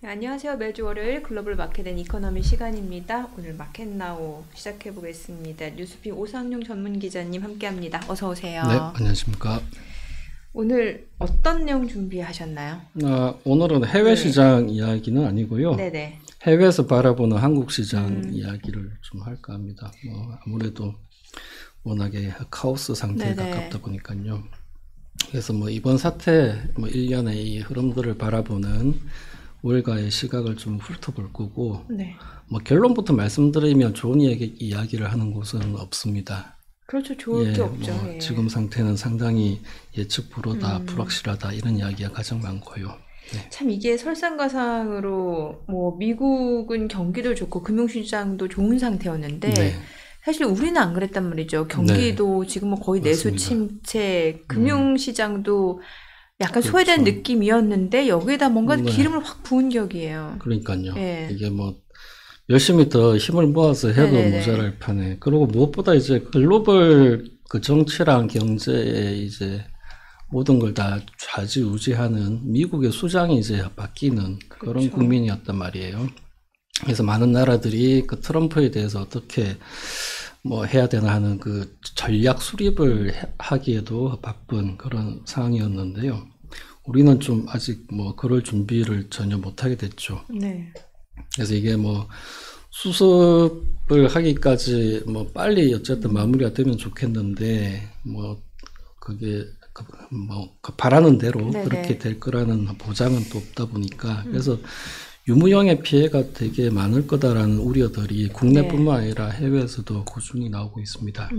네, 안녕하세요. 매주 월요일 글로벌 마켓 앤 이코노미 시간입니다. 오늘 마켓나우 시작해 보겠습니다. 뉴스픽 오상용 전문 기자님 함께합니다. 어서 오세요. 네, 안녕하십니까. 오늘 어떤 내용 준비하셨나요? 오늘은 해외 시장 이야기는 아니고요. 네네. 해외에서 바라보는 한국 시장 이야기를 좀 할까 합니다. 아무래도 워낙에 카오스 상태에 네네. 가깝다 보니까요. 그래서 이번 사태, 일련의 이 흐름들을 바라보는 월가의 시각을 좀 훑어볼 거고, 네. 결론부터 말씀드리면 좋은 이야기를 하는 곳은 없습니다. 그렇죠. 좋을 게 없죠. 예. 지금 상태는 상당히 예측 불허다, 불확실하다 이런 이야기가 가장 많고요. 네. 참 이게 설상가상으로 미국은 경기도 좋고 금융시장도 좋은 상태였는데 네. 사실 우리는 안 그랬단 말이죠. 경기도 지금 거의 내수 맞습니다. 침체, 금융시장도 약간 그렇죠. 소외된 느낌이었는데 여기에다 뭔가 네. 기름을 확 부은 격이에요. 그러니까요. 예. 이게 열심히 더 힘을 모아서 해도 네네네. 모자랄 판에. 그리고 무엇보다 이제 글로벌 그 정치랑 경제에 이제 모든 걸 다 좌지우지하는 미국의 수장이 이제 바뀌는 그런 그렇죠. 국민이었단 말이에요. 그래서 많은 나라들이 그 트럼프에 대해서 어떻게 해야 되나 하는 그 전략 수립을 하기에도 바쁜 그런 상황이었는데요. 우리는 좀 아직 그럴 준비를 전혀 못하게 됐죠. 네. 그래서 이게 수습을 하기까지 빨리 어쨌든 마무리가 되면 좋겠는데 그게 바라는 대로 네네. 그렇게 될 거라는 보장은 또 없다 보니까 그래서 유무형의 피해가 되게 많을 거다라는 우려들이 국내뿐만 아니라 해외에서도 꾸준히 나오고 있습니다.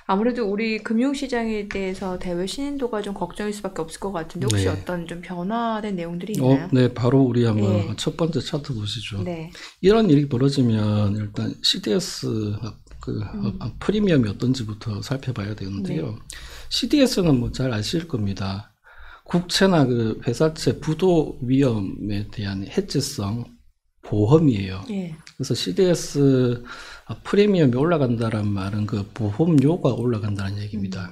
아무래도 우리 금융시장에 대해서 대외 신인도가 좀 걱정일 수밖에 없을 것 같은데 혹시 네. 어떤 좀 변화된 내용들이 있나요? 네, 바로 우리 한번 예. 첫 번째 차트 보시죠. 네. 이런 일이 벌어지면 일단 CDS 프리미엄이 어떤지부터 살펴봐야 되는데요. CDS는 잘 아실 겁니다. 국채나 그 회사채 부도 위험에 대한 해지성 보험이에요. 예. 그래서 CDS 프리미엄이 올라간다는 말은 그 보험료가 올라간다는 얘기입니다.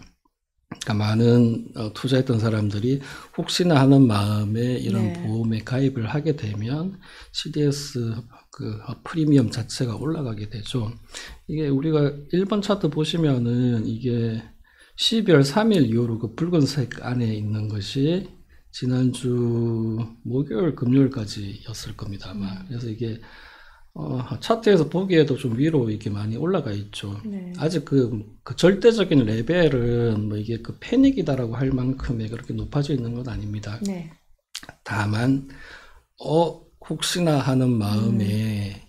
그러니까 많은 투자했던 사람들이 혹시나 하는 마음에 이런 네. 보험에 가입을 하게 되면 CDS 그 프리미엄 자체가 올라가게 되죠. 이게 우리가 1번 차트 보시면은 이게 12월 3일 이후로 그 붉은색 안에 있는 것이 지난주 목요일 금요일까지였을 겁니다 아마. 그래서 이게 차트에서 보기에도 좀 위로 이렇게 많이 올라가 있죠. 네. 아직 그 절대적인 레벨은 이게 그 패닉이다라고 할 만큼의 그렇게 높아져 있는 건 아닙니다. 네. 다만 혹시나 하는 마음에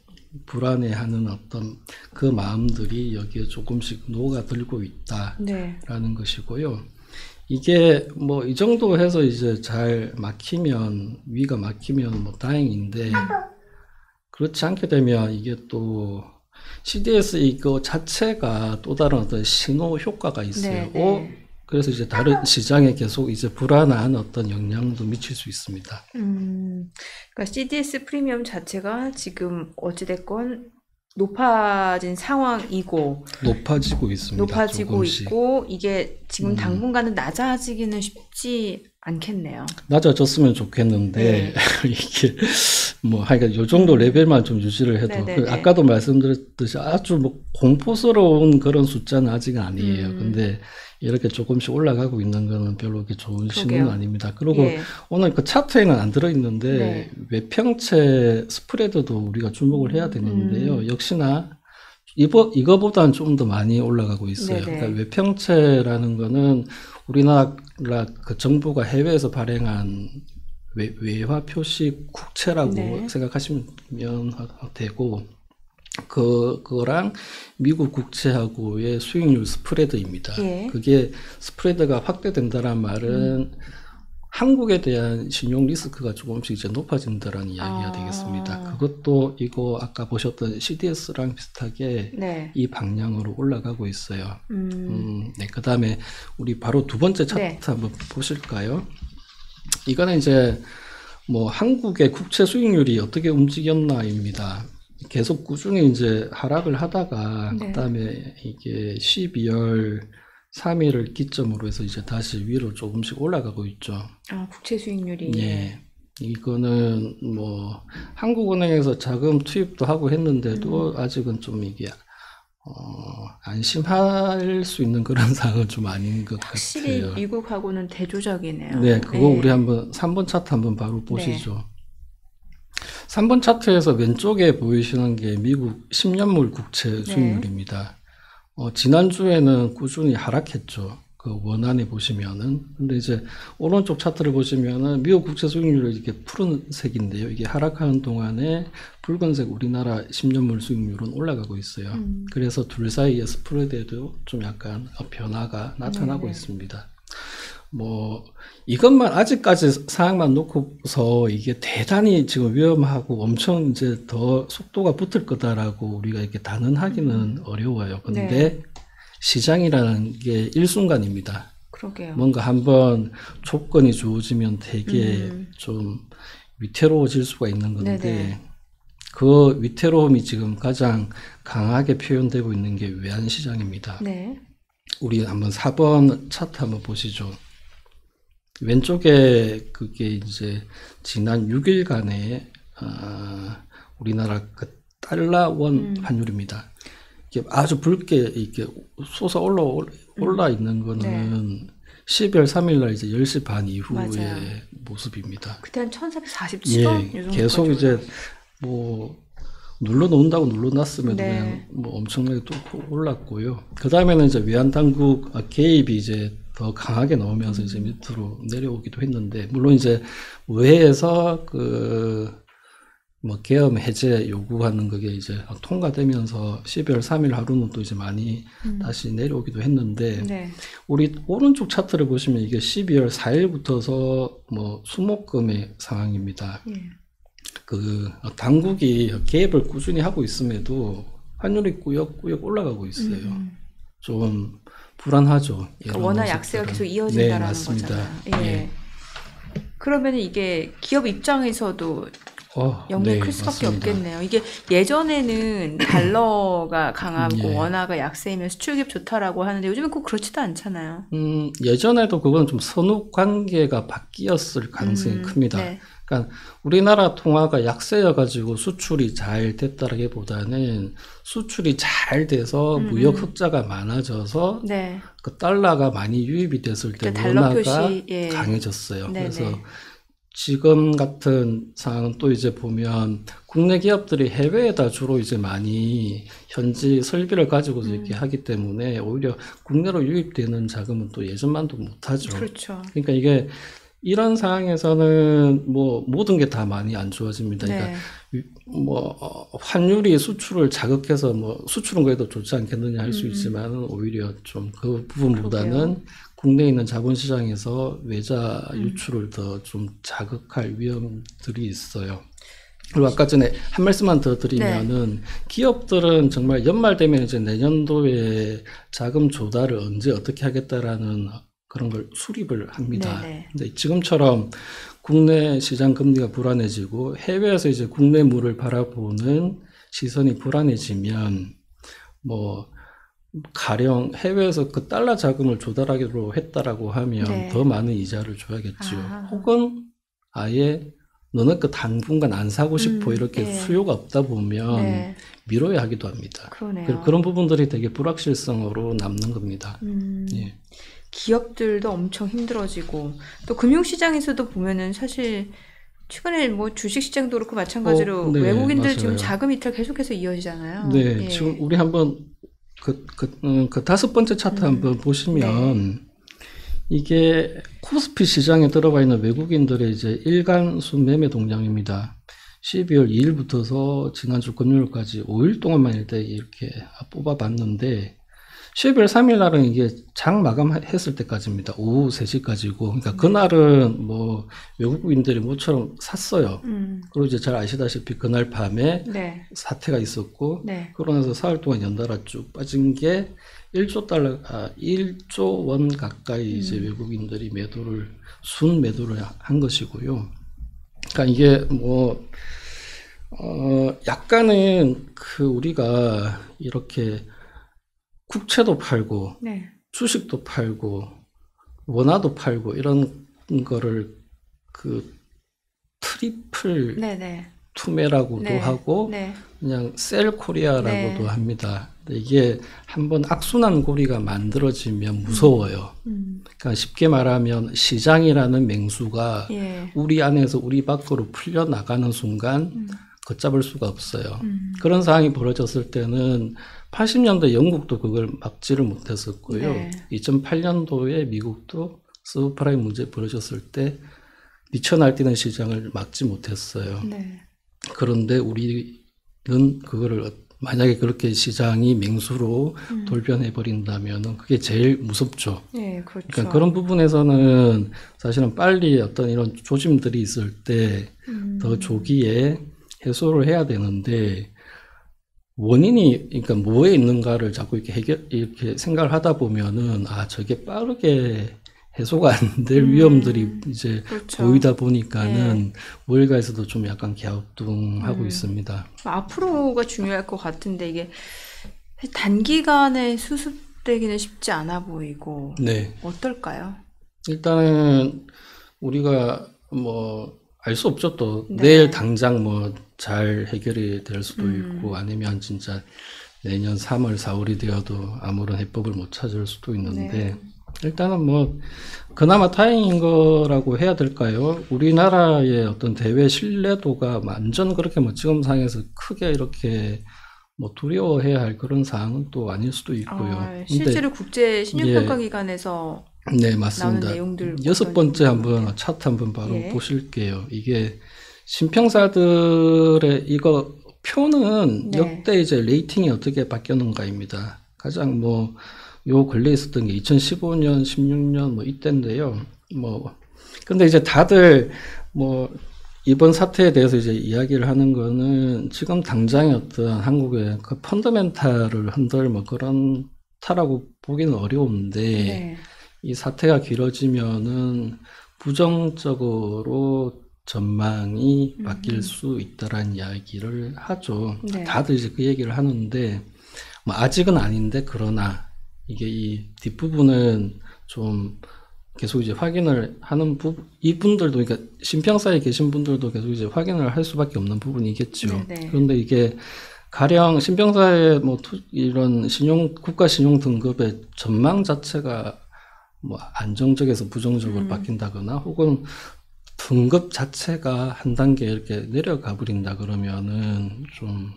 불안해하는 어떤 그 마음들이 여기에 조금씩 녹아들고 있다라는 네. 것이고요. 이게 이 정도 해서 이제 잘 막히면 위가 막히면 다행인데 그렇지 않게 되면 이게 또 CDS 이거 자체가 또 다른 어떤 신호 효과가 있어요. 네. 그래서 이제 다른 시장에 계속 이제 불안한 어떤 영향도 미칠 수 있습니다. 그러니까 CDS 프리미엄 자체가 지금 어찌됐건 높아진 상황이고 높아지고 있습니다. 높아지고 조금씩. 있고 이게 지금 당분간은 낮아지기는 쉽지 않겠네요. 낮아졌으면 좋겠는데 이게 하여간 요 정도 레벨만 좀 유지를 해도 네네네. 아까도 말씀드렸듯이 아주 공포스러운 그런 숫자는 아직은 아니에요. 근데 이렇게 조금씩 올라가고 있는 거는 별로 그렇게 좋은 신호는 아닙니다. 그리고 예. 오늘 그 차트에는 안 들어있는데 네. 외평채 스프레드도 우리가 주목을 해야 되는데요. 역시나 이거보다는 좀 더 많이 올라가고 있어요. 네네. 그러니까 외평채라는 거는 우리나라 그 정부가 해외에서 발행한 외화 표시 국채라고 네. 생각하시면 되고 그거랑 미국 국채하고의 수익률 스프레드입니다. 예. 그게 스프레드가 확대된다는 말은 한국에 대한 신용 리스크가 조금씩 이제 높아진다는 이야기가 되겠습니다. 그것도 이거 아까 보셨던 CDS랑 비슷하게 네. 이 방향으로 올라가고 있어요. 네, 그 다음에 우리 바로 두 번째 차트 네. 한번 보실까요? 이거는 이제 한국의 국채 수익률이 어떻게 움직였나입니다. 계속 꾸준히 이제 하락을 하다가 네. 그다음에 이게 12월 3일을 기점으로 해서 이제 다시 위로 조금씩 올라가고 있죠. 국채 수익률이. 예. 이거는 뭐 한국은행에서 자금 투입도 하고 했는데도 아직은 좀 이게 안심할 수 있는 그런 상황은 좀 아닌 것 확실히 같아요. 미국하고는 대조적이네요. 네, 그거 우리 한번 3번 차트 한번 바로 보시죠. 3번 차트에서 왼쪽에 보이시는 게 미국 10년물 국채 수익률입니다. 지난주에는 꾸준히 하락했죠. 그 원안에 보시면은. 근데 이제 오른쪽 차트를 보시면은 미국 국채 수익률이 이게 푸른색인데요. 이게 하락하는 동안에 붉은색 우리나라 10년물 수익률은 올라가고 있어요. 그래서 둘 사이의 스프레드에도 좀 약간 변화가 나타나고 있습니다. 뭐 이것만 아직까지 상황만 놓고서 이게 대단히 지금 위험하고 엄청 이제 더 속도가 붙을 거다라고 우리가 이렇게 단언하기는 어려워요. 근데 시장이라는 게 일순간입니다. 그러게요. 뭔가 한번 조건이 좋아지면 되게 좀 위태로워질 수가 있는 건데 그 위태로움이 지금 가장 강하게 표현되고 있는 게 외환시장입니다. 네. 우리 한번 4번 차트 한번 보시죠. 왼쪽에 그게 이제 지난 6일간의 우리나라 그 달러 원 환율입니다. 이게 아주 붉게 이렇게 솟아 올라 있는 거는 12월 3일 날 이제 10시 반 이후의 맞아요. 모습입니다. 그때 한 1447원? 예, 계속 이제 뭐 눌러놓는다고 눌러놨으면 그냥 뭐 엄청나게 또 올랐고요. 그 다음에는 이제 외환 당국 개입이 이제 더 강하게 나오면서 이제 밑으로 내려오기도 했는데, 물론 이제 의회에서 뭐 계엄 해제 요구하는 그게 이제 통과되면서 12월 3일 하루는 또 이제 많이 다시 내려오기도 했는데, 우리 오른쪽 차트를 보시면 이게 12월 4일부터서 뭐 수목금의 상황입니다. 그 당국이 개입을 꾸준히 하고 있음에도 환율이 꾸역꾸역 올라가고 있어요. 좀 불안하죠. 그러니까 워낙 약세가 계속 이어진다라는 거잖아요. 예. 그러면 이게 기업 입장에서도 영향이 클 수밖에 없겠네요. 이게 예전에는 달러가 강하고 원화가 약세이면 수출기업 좋다라고 하는데 요즘은 꼭 그렇지도 않잖아요. 예전에도 그건 좀 선후 관계가 바뀌었을 가능성이 큽니다. 그러니까 우리나라 통화가 약세여가지고 수출이 잘 됐다라기보다는 수출이 잘 돼서 무역 흑자가 많아져서 그 달러가 많이 유입이 됐을 때 원화가 표시, 강해졌어요. 그래서 지금 같은 상황은 또 이제 보면 국내 기업들이 해외에다 주로 이제 많이 현지 설비를 가지고서 이렇게 하기 때문에 오히려 국내로 유입되는 자금은 또 예전만도 못하죠. 그렇죠. 그러니까 이게 이런 상황에서는 뭐 모든 게 다 많이 안 좋아집니다. 그러니까 뭐 환율이 수출을 자극해서 뭐 수출은 그래도 좋지 않겠느냐 할 수 있지만 오히려 좀 그 부분보다는 국내에 있는 자본시장에서 외자 유출을 더 좀 자극할 위험들이 있어요. 그리고 아까 전에 한 말씀만 더 드리면은 기업들은 정말 연말 되면 이제 내년도에 자금 조달을 언제 어떻게 하겠다라는 그런 걸 수립을 합니다. 근데 지금처럼 국내 시장 금리가 불안해지고 해외에서 이제 국내물을 바라보는 시선이 불안해지면 뭐 가령 해외에서 그 달러 자금을 조달하기로 했다라고 하면 더 많은 이자를 줘야겠죠. 혹은 아예 너는 그 당분간 안 사고 싶어 이렇게 수요가 없다 보면 미뤄야 하기도 합니다. 그런 부분들이 되게 불확실성으로 남는 겁니다. 기업들도 엄청 힘들어지고 또 금융시장에서도 보면은 사실 최근에 뭐 주식시장도 그렇고 마찬가지로 외국인들 맞아요. 지금 자금 이탈 계속해서 이어지잖아요. 지금 우리 한번 그 5번째 차트 한번 보시면 이게 코스피 시장에 들어가 있는 외국인들의 이제 일간수 매매 동향입니다. 12월 2일부터서 지난주 금요일까지 5일 동안만 이렇게 뽑아봤는데 12월 3일 날은 이게 장 마감했을 때까지입니다. 오후 3시까지고. 그러니까 그날은 뭐 외국인들이 모처럼 샀어요. 그리고 이제 잘 아시다시피 그날 밤에 사태가 있었고 그러고 나서 사흘 동안 연달아 쭉 빠진 게 1조 원 가까이 이제 외국인들이 순 매도를 한 것이고요. 그러니까 이게 뭐 약간은 우리가 이렇게 국채도 팔고 주식도 팔고 원화도 팔고 이런 거를 트리플 네네. 투매라고도 네. 하고 네. 그냥 셀 코리아라고도 네. 합니다. 이게 한번 악순환 고리가 만들어지면 무서워요. 그러니까 쉽게 말하면 시장이라는 맹수가 예. 우리 안에서 우리 밖으로 풀려나가는 순간 걷잡을 수가 없어요. 그런 상황이 벌어졌을 때는 80년대 영국도 그걸 막지를 못했었고요. 네. 2008년도에 미국도 서브프라임 문제 벌어졌을 때 미쳐 날뛰는 시장을 막지 못했어요. 네. 그런데 우리는 그거를 만약에 그렇게 시장이 맹수로 돌변해 버린다면은 그게 제일 무섭죠. 네, 그렇죠. 그러니까 그런 부분에서는 사실은 빨리 어떤 이런 조짐들이 있을 때 더 조기에 해소를 해야 되는데 원인이 그러니까 뭐에 있는가를 자꾸 이렇게 생각을 하다 보면은 저게 빠르게 해소가 안 될 위험들이 이제 그렇죠. 보이다 보니까는 우리가에서도 좀 약간 갸우뚱하고 있습니다. 앞으로가 중요할 것 같은데 이게 단기간에 수습되기는 쉽지 않아 보이고 네. 어떨까요? 일단은 우리가 뭐 알 수 없죠. 또 네. 내일 당장 뭐 잘 해결이 될 수도 있고 아니면 진짜 내년 3월, 4월이 되어도 아무런 해법을 못 찾을 수도 있는데 일단은 뭐 그나마 다행인 거라고 해야 될까요? 우리나라의 어떤 대외 신뢰도가 완전 그렇게 뭐 지금 상황에서 크게 이렇게 뭐 두려워해야 할 그런 상황은 또 아닐 수도 있고요. 실제로 국제 신용평가기관에서 네, 맞습니다. 나오는 내용들 6번째 한번 차트 한번 바로 보실게요. 이게 신평사들의 이거 표는 역대 이제 레이팅이 어떻게 바뀌었는가입니다. 가장 뭐 요 근래 있었던 게 2015년, 16년 뭐 이때인데요. 뭐 근데 이제 다들 뭐 이번 사태에 대해서 이제 이야기를 하는 거는 지금 당장의 어떤 한국의 그 펀더멘탈을 흔들 뭐 그런 타라고 보기는 어려운데 이 사태가 길어지면은 부정적으로 전망이 바뀔 수 있다라는 이야기를 하죠. 다들 이제 그 얘기를 하는데 뭐 아직은 아닌데 그러나 이게 이 뒷부분은 좀 계속 이제 확인을 하는 이분들도 그러니까 신평사에 계신 분들도 계속 이제 확인을 할 수밖에 없는 부분이겠죠. 그런데 이게 가령 신평사의 뭐 이런 국가 신용 등급의 전망 자체가 뭐 안정적에서 부정적으로 바뀐다거나 혹은 등급 자체가 한 단계 이렇게 내려가 버린다 그러면은 좀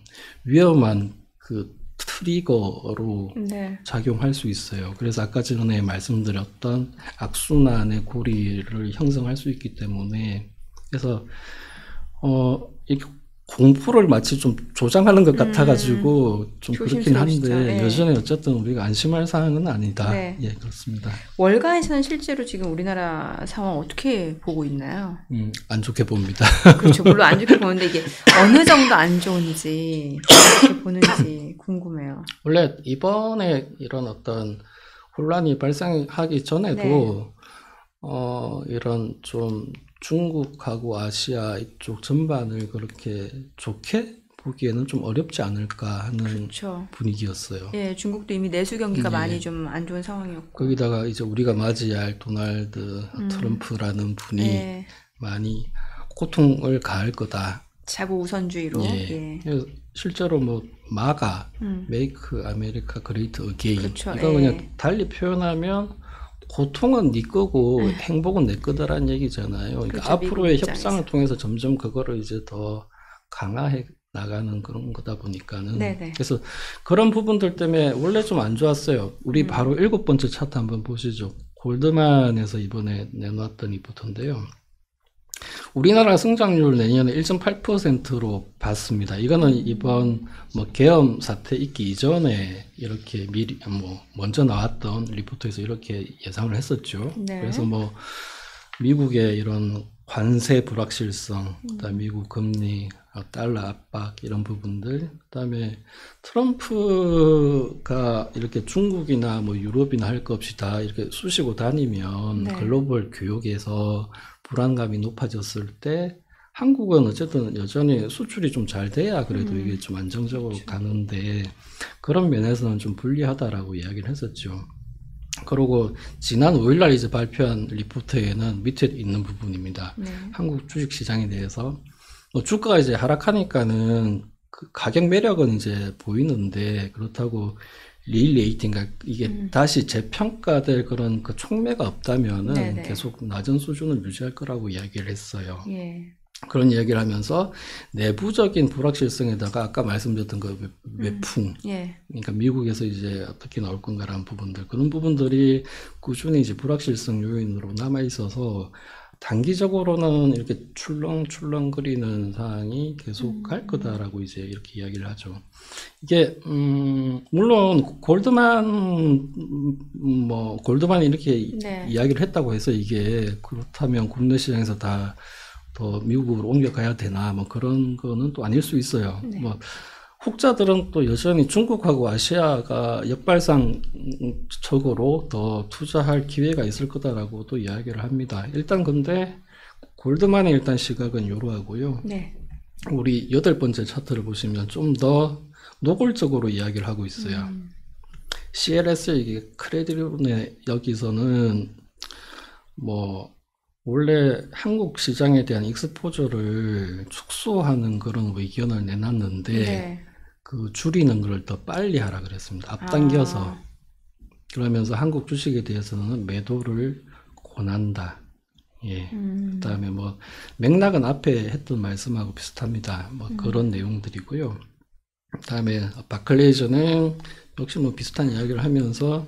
위험한 그 트리거로 작용할 수 있어요. 그래서 아까 전에 말씀드렸던 악순환의 고리를 형성할 수 있기 때문에 그래서 이렇게 공포를 마치 좀 조장하는 것 같아가지고 좀 그렇긴 한데 여전히 어쨌든 우리가 안심할 사항은 아니다. 예, 그렇습니다. 월가에서는 실제로 지금 우리나라 상황 어떻게 보고 있나요? 안 좋게 봅니다. 그렇죠. 물론 안 좋게 보는데 이게 어느 정도 안 좋은지 어떻게 보는지 궁금해요. 원래 이번에 이런 어떤 혼란이 발생하기 전에도 이런 좀 중국하고 아시아 이쪽 전반을 그렇게 좋게 보기에는 좀 어렵지 않을까 하는 분위기였어요. 예, 중국도 이미 내수 경기가 많이 좀 안 좋은 상황이었고. 거기다가 이제 우리가 맞이할 도널드 트럼프라는 분이 많이 고통을 가할 거다. 자국 우선주의로. 실제로 뭐 마가, 메이크 아메리카 그레이트 어게인 이거 그냥 달리 표현하면 고통은 네 거고 행복은 내 거다라는 얘기잖아요. 그러니까 그렇죠, 앞으로의 협상을 통해서 점점 그거를 이제 더 강화해 나가는 그런 거다 보니까는 그래서 그런 부분들 때문에 원래 좀 안 좋았어요. 우리 바로 7번째 차트 한번 보시죠. 골드만에서 이번에 내놓았던 리포트인데요. 우리나라 성장률 내년에 1.8%로 봤습니다. 이거는 이번 뭐 계엄 사태 있기 이전에 이렇게 미리 뭐 먼저 나왔던 리포트에서 이렇게 예상을 했었죠. 그래서 뭐 미국의 이런 관세 불확실성, 그다음에 미국 금리, 달러 압박 이런 부분들, 그다음에 트럼프가 이렇게 중국이나 뭐 유럽이나 할 것 없이 다 이렇게 쑤시고 다니면 글로벌 교역에서 불안감이 높아졌을 때 한국은 어쨌든 여전히 수출이 좀 잘 돼야 그래도 이게 좀 안정적으로 가는데 그런 면에서는 좀 불리하다라고 이야기를 했었죠. 그리고 지난 5일날 이제 발표한 리포트에는 밑에 있는 부분입니다. 한국 주식 시장에 대해서 뭐 주가가 이제 하락하니까는 그 가격 매력은 이제 보이는데 그렇다고 리레이팅, 그러니까 이게 다시 재평가될 그런 그 촉매가 없다면은 네네. 계속 낮은 수준을 유지할 거라고 이야기를 했어요. 예. 그런 이야기를 하면서 내부적인 불확실성에다가 아까 말씀드렸던 그 외풍, 예. 그러니까 미국에서 이제 어떻게 나올 건가라는 부분들, 그런 부분들이 꾸준히 이제 불확실성 요인으로 남아 있어서 단기적으로는 이렇게 출렁출렁거리는 상황이 계속 갈 거다라고 이제 이렇게 이야기를 하죠. 이게 물론 골드만이 이렇게 네. 이야기를 했다고 해서 이게 그렇다면 국내 시장에서 다 더 미국으로 옮겨가야 되나 뭐 그런 거는 또 아닐 수 있어요. 네. 뭐 혹자들은 또 여전히 중국하고 아시아가 역발상적으로 더 투자할 기회가 있을 거다라고 또 이야기를 합니다. 일단 근데 골드만의 일단 시각은 이러하고요. 네. 우리 8번째 차트를 보시면 좀 더 노골적으로 이야기를 하고 있어요. CLS 이게 크레딧의 여기서는 뭐 원래 한국 시장에 대한 익스포저를 축소하는 그런 의견을 내놨는데 네. 그 줄이는 걸 더 빨리 하라 그랬습니다. 앞당겨서. 그러면서 한국 주식에 대해서는 매도를 권한다. 예. 그다음에 뭐 맥락은 앞에 했던 말씀하고 비슷합니다. 뭐 그런 내용들이고요. 그다음에 바클레이즈는 역시 뭐 비슷한 이야기를 하면서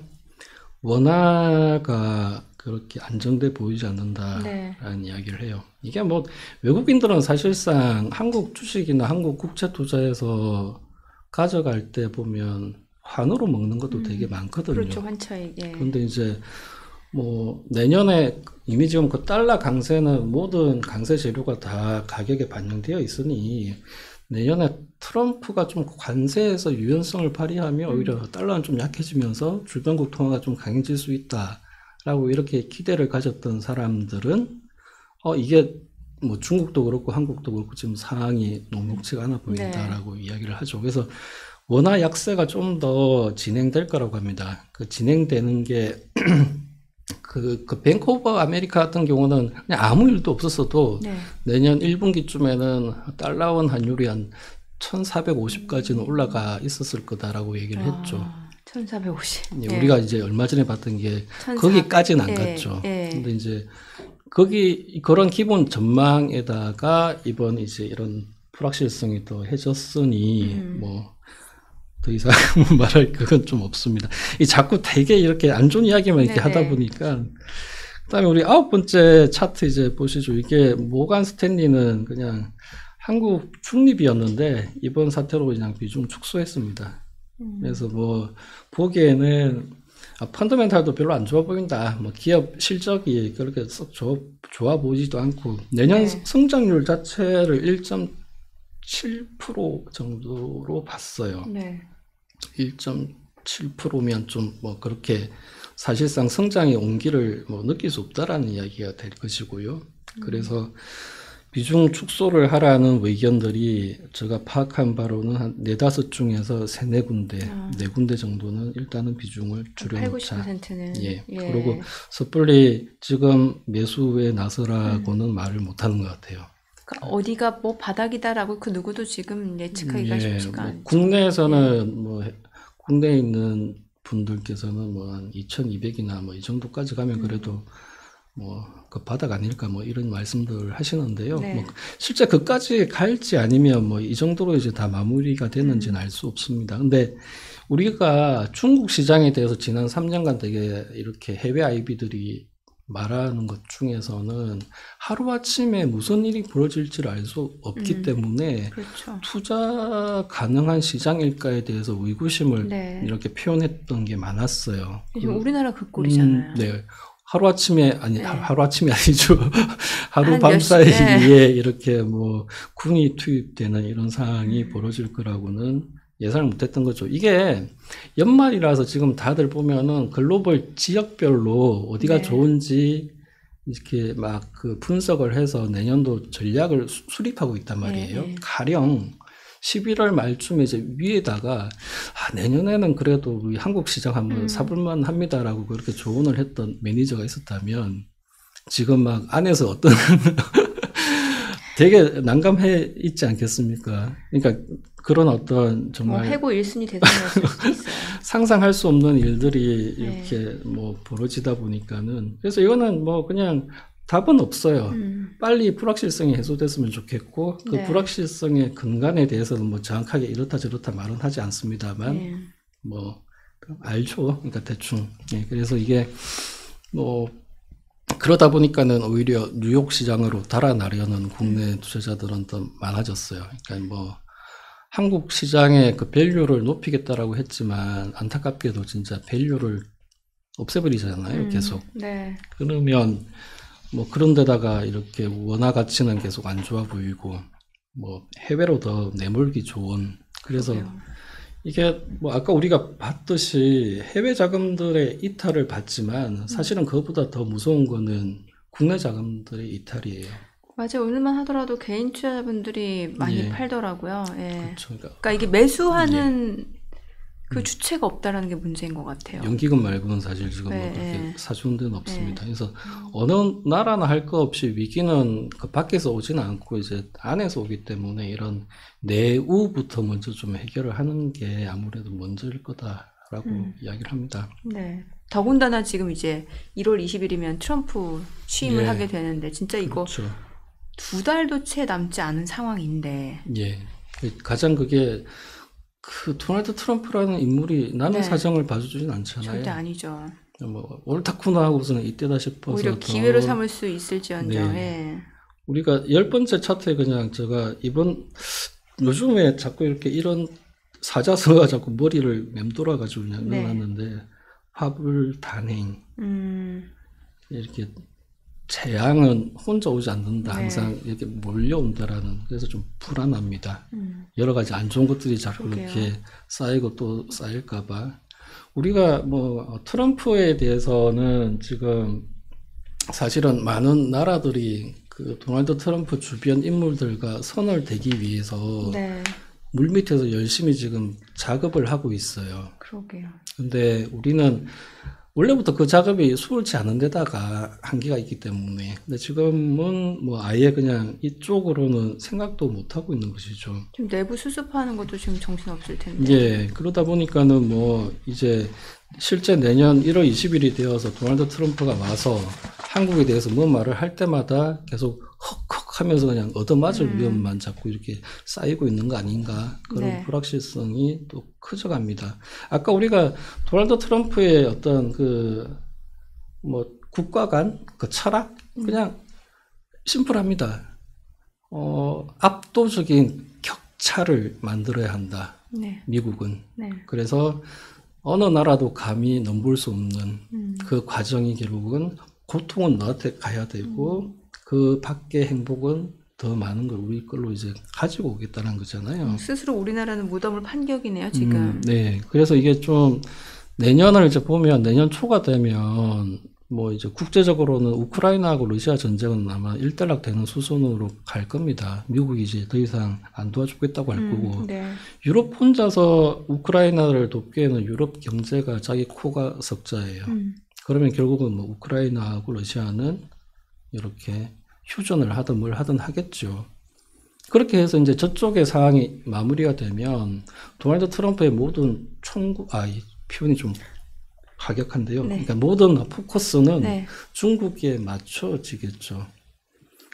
원화가 그렇게 안정돼 보이지 않는다라는 이야기를 해요. 이게 뭐 외국인들은 사실상 한국 주식이나 한국 국채 투자에서 가져갈 때 보면 환으로 먹는 것도 되게 많거든요. 그렇죠, 환차익. 예. 그런데 이제 뭐 내년에 이미 지금 그 달러 강세는 모든 강세 재료가 다 가격에 반영되어 있으니 내년에 트럼프가 좀 관세에서 유연성을 발휘하면 오히려 달러는 좀 약해지면서 주변국 통화가 좀 강해질 수 있다라고 이렇게 기대를 가졌던 사람들은 이게 뭐 중국도 그렇고 한국도 그렇고 지금 상황이 녹록지가 않아 보인다라고 이야기를 하죠. 그래서 원화 약세가 좀 더 진행될 거라고 합니다. 그 진행되는 게 그 뱅크 오브 아메리카 같은 경우는 그냥 아무 일도 없었어도 내년 1분기쯤에는 달러원 환율이 한 1450까지는 올라가 있었을 거다라고 얘기를 했죠. 1450. 예, 우리가 이제 얼마 전에 봤던 게 1400. 거기까지는 안 갔죠. 근데 이제 그런 기본 전망에다가 이번 이제 이런 불확실성이 더 해졌으니 뭐 더 이상 말할 그건 좀 없습니다. 이 자꾸 되게 이렇게 안 좋은 이야기만 이렇게 하다 보니까. 그다음에 우리 9번째 차트 이제 보시죠. 이게 모간 스탠리는 그냥 한국 중립이었는데 이번 사태로 그냥 비중 축소했습니다. 그래서 뭐 보기에는 펀더멘탈도 별로 안 좋아 보인다. 뭐 기업 실적이 그렇게 썩 좋아 보이지도 않고 내년 성장률 자체를 1.7% 정도로 봤어요. 1.7%면 좀 뭐 그렇게 사실상 성장의 온기를 뭐 느낄 수 없다라는 이야기가 될 것이고요. 그래서 비중 축소를 하라는 의견들이 제가 파악한 바로는 한 4-5 중에서 3-4군데, 4군데 정도는 일단은 비중을 줄여놓자. 80-90%는. 예. 그리고 섣불리 지금 매수에 나서라고는 말을 못하는 것 같아요. 그러니까 어디가 뭐 바닥이다라고 그 누구도 지금 예측하기가 쉽지가 않죠. 국내에서는 뭐 국내에 있는 분들께서는 뭐 한 2200이나 뭐 이 정도까지 가면 그래도 뭐 그 바닥 아닐까 뭐 이런 말씀들 하시는데요. 뭐 실제 그까지 갈지 아니면 뭐 이 정도로 이제 다 마무리가 되는지는 알 수 없습니다. 근데 우리가 중국 시장에 대해서 지난 3년간 되게 이렇게 해외 IB들이 말하는 것 중에서는 하루아침에 무슨 일이 벌어질지를 알 수 없기 때문에 투자 가능한 시장일까에 대해서 의구심을 이렇게 표현했던 게 많았어요. 우리나라 그 꼴이잖아요. 네. 하루아침에 하루아침이 아니죠. 하루 밤 사이에 이렇게 뭐 군이 투입되는 이런 상황이 벌어질 거라고는 예상을 못했던 거죠. 이게 연말이라서 지금 다들 보면은 글로벌 지역별로 어디가 좋은지 이렇게 막 그 분석을 해서 내년도 전략을 수립하고 있단 말이에요. 가령 11월 말쯤에 이제 위에다가 내년에는 그래도 우리 한국 시장 한번 사볼만 합니다라고 그렇게 조언을 했던 매니저가 있었다면 지금 막 안에서 어떤 되게 난감해 있지 않겠습니까? 그러니까 그런 어떤 정말 해고 1순위 대상이었을 수도 있어요. 상상할 수 없는 일들이 이렇게 뭐 벌어지다 보니까는 그래서 이거는 뭐 그냥 답은 없어요. 빨리 불확실성이 해소됐으면 좋겠고 그 불확실성의 근간에 대해서는 뭐 정확하게 이렇다 저렇다 말은 하지 않습니다만 뭐 알죠. 그러니까 대충. 그래서 이게 뭐 그러다 보니까는 오히려 뉴욕 시장으로 달아나려는 국내 투자자들은 더 많아졌어요. 그러니까 뭐 한국 시장의 그 밸류를 높이겠다라고 했지만 안타깝게도 진짜 밸류를 없애버리잖아요. 계속. 네. 그러면 뭐 그런 데다가 이렇게 원화 가치는 계속 안 좋아 보이고 뭐 해외로 더 내몰기 좋은 그래서 이게 뭐 아까 우리가 봤듯이 해외 자금들의 이탈을 봤지만 사실은 그것보다 더 무서운 거는 국내 자금들의 이탈이에요. 맞아요. 오늘만 하더라도 개인 투자자분들이 많이 팔더라고요. 그렇죠. 그러니까 이게 매수하는 그 주체가 없다라는 게 문제인 것 같아요. 연기금 말고는 사실 지금 뭐 그렇게 사주는 데는 없습니다. 그래서 어느 나라나 할 거 없이 위기는 그 밖에서 오지는 않고 이제 안에서 오기 때문에 이런 내우부터 먼저 좀 해결을 하는 게 아무래도 먼저일 거다라고 이야기를 합니다. 네. 더군다나 지금 이제 1월 20일이면 트럼프 취임을 하게 되는데 진짜 이거 그렇죠. 2달도 채 남지 않은 상황인데. 가장 그게 그 도널드 트럼프라는 인물이 남의 사정을 봐주진 않잖아요. 절대 아니죠. 뭐 옳다구나 하고서는 이때다 싶어서 오히려 기회로 삼을 수 있을지언정. 우리가 10번째 차트에 그냥 제가 요즘에 자꾸 이렇게 이런 사자서가 자꾸 머리를 맴돌아가지고 그냥 넣어놨는데 화불 단행 이렇게 재앙은 혼자 오지 않는다. 항상 이렇게 몰려온다라는 그래서 좀 불안합니다. 여러 가지 안 좋은 것들이 자꾸 이렇게 쌓이고 또 쌓일까봐. 우리가 뭐 트럼프에 대해서는 지금 사실은 많은 나라들이 그 도널드 트럼프 주변 인물들과 선을 대기 위해서 물밑에서 열심히 지금 작업을 하고 있어요. 그러게요. 근데 우리는 원래부터 그 작업이 수월치 않은 데다가 한계가 있기 때문에. 근데 지금은 뭐 아예 그냥 이쪽으로는 생각도 못 하고 있는 것이죠. 지금 내부 수습하는 것도 지금 정신없을 텐데. 그러다 보니까는 뭐 이제 실제 내년 1월 20일이 되어서 도널드 트럼프가 와서 한국에 대해서 뭐 말을 할 때마다 계속 헉헉 하면서 그냥 얻어맞을 위험만 자꾸 이렇게 쌓이고 있는 거 아닌가. 그런 불확실성이 또 커져갑니다. 아까 우리가 도널드 트럼프의 어떤 뭐 국가 간 그 철학? 그냥 심플합니다. 압도적인 격차를 만들어야 한다. 미국은. 그래서 어느 나라도 감히 넘볼 수 없는 그 과정이 결국은 고통은 너한테 가야 되고 그 밖의 행복은 더 많은 걸 우리 걸로 이제 가지고 오겠다는 거잖아요. 스스로 우리나라는 무덤을 판 격이네요, 지금. 그래서 이게 좀 내년을 이제 보면 내년 초가 되면 뭐 이제 국제적으로는 우크라이나하고 러시아 전쟁은 아마 일단락되는 수순으로 갈 겁니다. 미국이 이제 더 이상 안 도와주겠다고 할 거고 유럽 혼자서 우크라이나를 돕기에는 유럽 경제가 자기 코가 석자예요. 그러면 결국은 뭐 우크라이나하고 러시아는 이렇게 휴전을 하든 뭘 하든 하겠죠. 그렇게 해서 이제 저쪽의 상황이 마무리가 되면 도널드 트럼프의 모든 이 표현이 좀 가격한데요. 그러니까 모든 포커스는 중국에 맞춰지겠죠.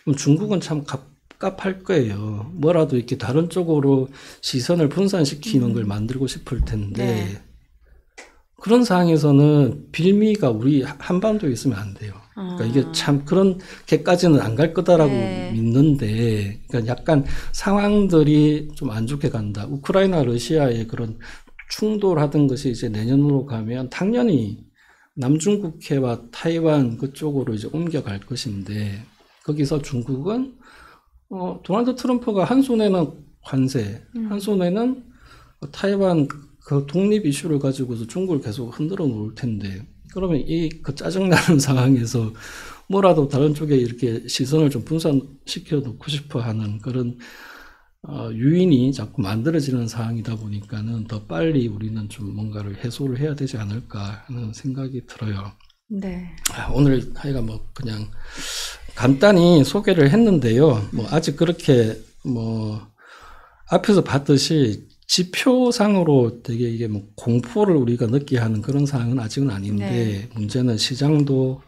그럼 중국은 참 갑갑할 거예요. 뭐라도 이렇게 다른 쪽으로 시선을 분산시키는 걸 만들고 싶을 텐데 그런 상황에서는 빌미가 우리 한반도에 있으면 안 돼요. 그러니까 이게 참 그렇게까지는 안 갈 거다라고 믿는데, 그러니까 약간 상황들이 좀 안 좋게 간다. 우크라이나, 러시아의 그런 충돌하던 것이 이제 내년으로 가면 당연히 남중국해와 타이완 그쪽으로 이제 옮겨갈 것인데, 거기서 중국은, 도널드 트럼프가 한 손에는 관세, 한 손에는 타이완 그 독립 이슈를 가지고서 중국을 계속 흔들어 놓을 텐데, 그러면 그 짜증나는 상황에서 뭐라도 다른 쪽에 이렇게 시선을 좀 분산시켜 놓고 싶어 하는 그런 유인이 자꾸 만들어지는 상황이다 보니까는 더 빨리 우리는 좀 뭔가를 해소를 해야 되지 않을까 하는 생각이 들어요. 네. 오늘 하여간 뭐 그냥 간단히 소개를 했는데요. 뭐 아직 그렇게 뭐 앞에서 봤듯이 지표상으로 되게 이게 뭐 공포를 우리가 느끼게 하는 그런 상황은 아직은 아닌데 네. 문제는 시장도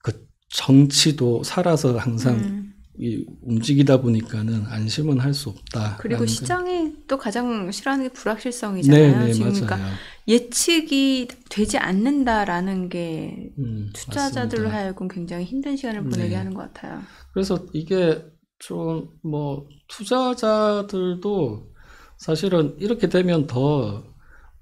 그 정치도 살아서 항상 이 움직이다 보니까는 안심은 할 수 없다. 그리고 시장이 또 가장 싫어하는 게 불확실성이잖아요. 네, 지금 맞아요. 그러니까 예측이 되지 않는다라는 게 투자자들로 맞습니다. 하여금 굉장히 힘든 시간을 보내게 하는 것 같아요. 그래서 이게 좀 뭐 투자자들도 사실은 이렇게 되면 더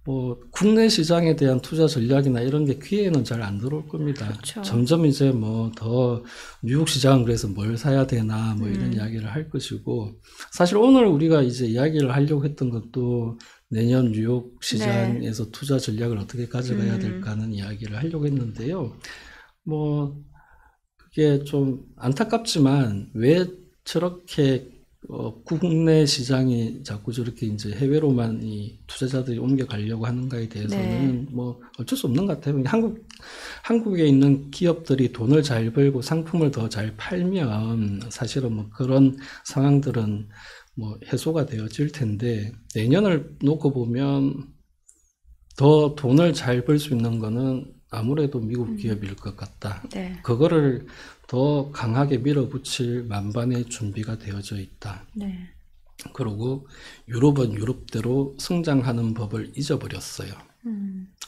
뭐 국내 시장에 대한 투자 전략이나 이런 게 귀에는 잘 안 들어올 겁니다. 그렇죠. 점점 이제 뭐 더 뉴욕 시장은 그래서 뭘 사야 되나 뭐 이런 이야기를 할 것이고 사실 오늘 우리가 이제 이야기를 하려고 했던 것도 내년 뉴욕 시장에서 네. 투자 전략을 어떻게 가져가야 될까 하는 이야기를 하려고 했는데요. 뭐 그게 좀 안타깝지만 왜 저렇게 국내 시장이 자꾸 저렇게 이제 해외로만 이 투자자들이 옮겨가려고 하는가에 대해서는 네. 뭐 어쩔 수 없는 것 같아요. 한국에 있는 기업들이 돈을 잘 벌고 상품을 더 잘 팔면 사실은 뭐 그런 상황들은 뭐 해소가 되어질 텐데 내년을 놓고 보면 더 돈을 잘 벌 수 있는 거는 아무래도 미국 기업일 것 같다. 네. 그거를 더 강하게 밀어붙일 만반의 준비가 되어져 있다. 네. 그리고 유럽은 유럽대로 성장하는 법을 잊어버렸어요.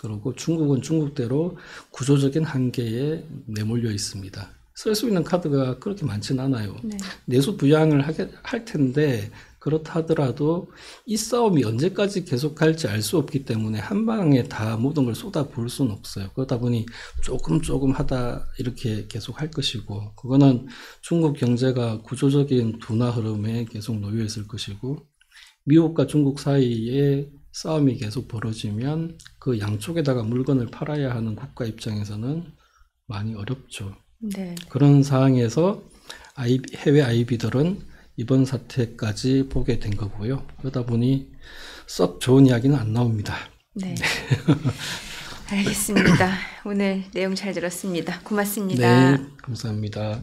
그리고 중국은 중국대로 구조적인 한계에 내몰려 있습니다. 쓸 수 있는 카드가 그렇게 많지는 않아요. 네. 내수 부양을 할 텐데 그렇다 하더라도 이 싸움이 언제까지 계속할지 알 수 없기 때문에 한 방에 다 모든 걸 쏟아부을 수는 없어요. 그러다 보니 조금 하다 이렇게 계속 할 것이고 그거는 중국 경제가 구조적인 둔화 흐름에 계속 놓여 있을 것이고 미국과 중국 사이에 싸움이 계속 벌어지면 그 양쪽에다가 물건을 팔아야 하는 국가 입장에서는 많이 어렵죠. 네. 그런 상황에서 해외 IB들은 이번 사태까지 보게 된 거고요. 그러다 보니 썩 좋은 이야기는 안 나옵니다. 네. 알겠습니다. 오늘 내용 잘 들었습니다. 고맙습니다. 네, 감사합니다.